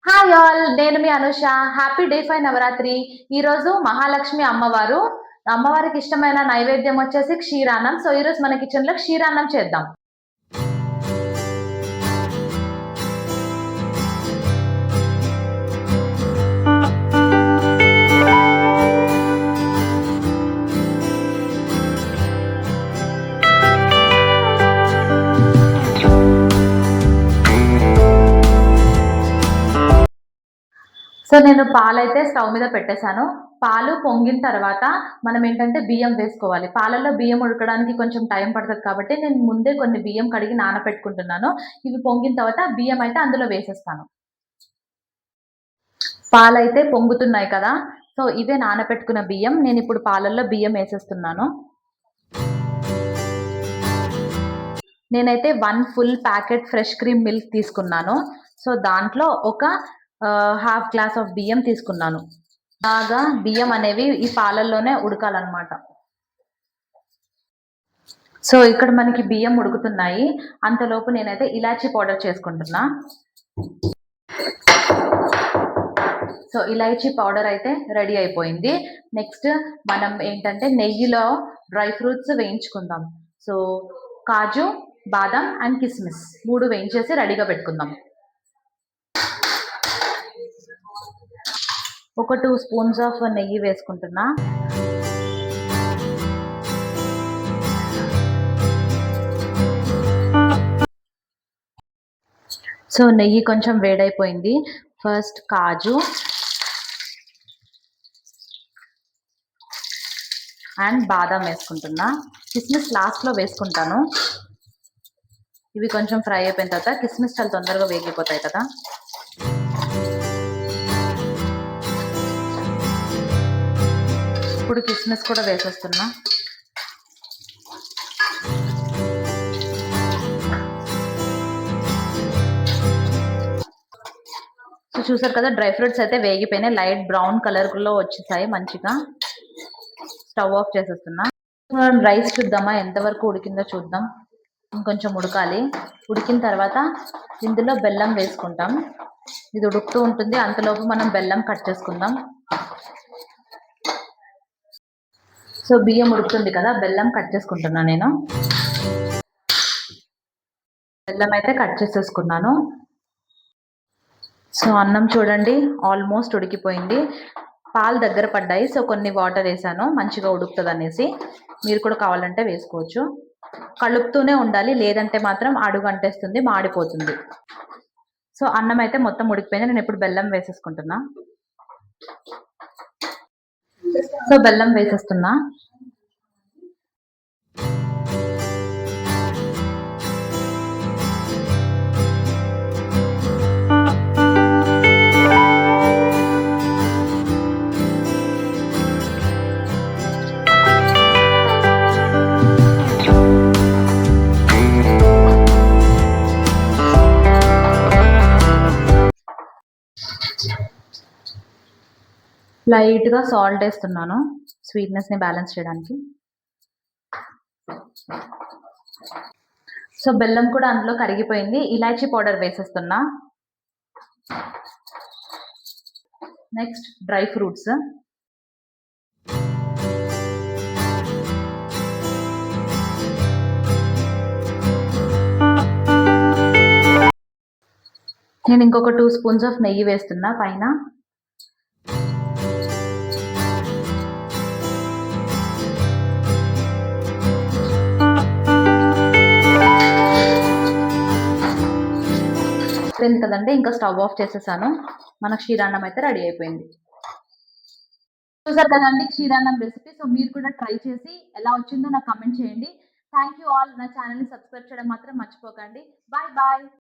Hi all, నేను మీ Anusha. Happy day 5 Navratri. ఈరోజు మహాలక్ష్మి అమ్మవారు. అమ్మవారికి ఇష్టమైన నైవేద్యం వచ్చేసి క్షీరాన్నం. సో ఈరోజు మన కిచెన్ లో క్షీరాన్నం చేద్దాం. సో నేను పాలైతే స్టవ్ మీద పెట్టేశాను. పాలు పొంగిన తర్వాత మనం ఏంటంటే బియ్యం వేసుకోవాలి. పాలల్లో బియ్యం ఉడకడానికి కొంచెం టైం పడుతుంది కాబట్టి నేను ముందే కొన్ని బియ్యం కడిగి నానపెట్టుకుంటున్నాను. ఇవి పొంగిన తర్వాత బియ్యం అయితే అందులో వేసేస్తాను. పాలైతే పొంగుతున్నాయి కదా! సో ఇవే నానపెట్టుకున్న బియ్యం. నేను ఇప్పుడు పాలల్లో బియ్యం వేసేస్తున్నాను. నేనైతే 1 full packet fresh cream milk తీసుకున్నాను. సో దాంట్లో ఒక హాఫ్ గ్లాస్ ఆఫ్ బియ్యం తీసుకున్నాను. బాగా బియ్యం అనేవి ఈ పాలల్లోనే ఉడకాలన్నమాట. సో ఇక్కడ మనకి బియ్యం ఉడుకుతున్నాయి. అంతలోపు నేనైతే ఇలాచీ పౌడర్ చేసుకుంటున్నా. సో ఇలాచీ పౌడర్ అయితే రెడీ అయిపోయింది. నెక్స్ట్ మనం ఏంటంటే నెయ్యిలో డ్రై ఫ్రూట్స్ వేయించుకుందాం. సో కాజు, బాదం అండ్ కిస్మిస్ 3 వేయించేసి రెడీగా పెట్టుకుందాం. ఒక 2 స్పూన్స్ ఆఫ్ నెయ్యి వేసుకుంటున్నా. సో నెయ్యి కొంచెం వేడైపోయింది. ఫస్ట్ కాజు అండ్ బాదం వేసుకుంటున్నా. కిస్మిస్ లాస్ట్లో వేసుకుంటాను. ఇవి కొంచెం ఫ్రై అయిపోయిన తర్వాత కిస్మిస్ చాలా తొందరగా వేగిపోతాయి కదా. ఇప్పుడు కిస్మిస్ కూడా వేసేస్తున్నా. సో చూసారు కదా, డ్రై ఫ్రూట్స్ అయితే వేగిపోయినాయి. లైట్ బ్రౌన్ కలర్లో వచ్చేసాయి మంచిగా. Stove off చేసేస్తున్నా. రైస్ చూద్దామా ఎంతవరకు ఉడికిందో చూద్దాం. ఇంకొంచెం ఉడకాలి. ఉడికిన తర్వాత ఇందులో బెల్లం వేసుకుంటాం. ఇది ఉడుకుతూ ఉంటుంది, అంతలోపు మనం బెల్లం కట్ చేసుకుందాం. సో బియ్యం ఉడుకుతుంది కదా, బెల్లం కట్ చేసుకుంటున్నా నేను. బెల్లం అయితే కట్ చేసేసుకున్నాను. సో అన్నం చూడండి ఆల్మోస్ట్ ఉడికిపోయింది. పాలు దగ్గర పడ్డాయి. సో కొన్ని వాటర్ వేసాను మంచిగా ఉడుకుతుంది అనేసి. మీరు కూడా కావాలంటే వేసుకోవచ్చు. కలుపుతూనే ఉండాలి, లేదంటే మాత్రం అడుగు అంటేస్తుంది, మాడిపోతుంది. సో అన్నం అయితే మొత్తం ఉడికిపోయింది. నేను ఇప్పుడు బెల్లం వేసేసుకుంటున్నా. సో బెల్లం వేసేస్తున్నా. లైట్గా సాల్ట్ వేస్తున్నాను స్వీట్నెస్ని బ్యాలెన్స్ చేయడానికి. సో బెల్లం కూడా అందులో కరిగిపోయింది. ఇలాచీ పౌడర్ వేసేస్తున్నా. Next dry fruits. నేను ఇంకొక 2 స్పూన్స్ ఆఫ్ నెయ్యి వేస్తున్నా పైన. కదండి, ఇంకా స్టవ్ ఆఫ్ చేసేసాను. మన క్షీరాన్నం అయితే రెడీ అయిపోయింది. చూసారు కదండి క్షీరాన్నం రెసిపీ. సో మీరు కూడా ట్రై చేసి ఎలా వచ్చిందో నాకు కమెంట్ చేయండి. Thank you all. నా ఛానల్ని సబ్స్క్రైబ్ చేయడం మాత్రం మర్చిపోకండి. Bye bye.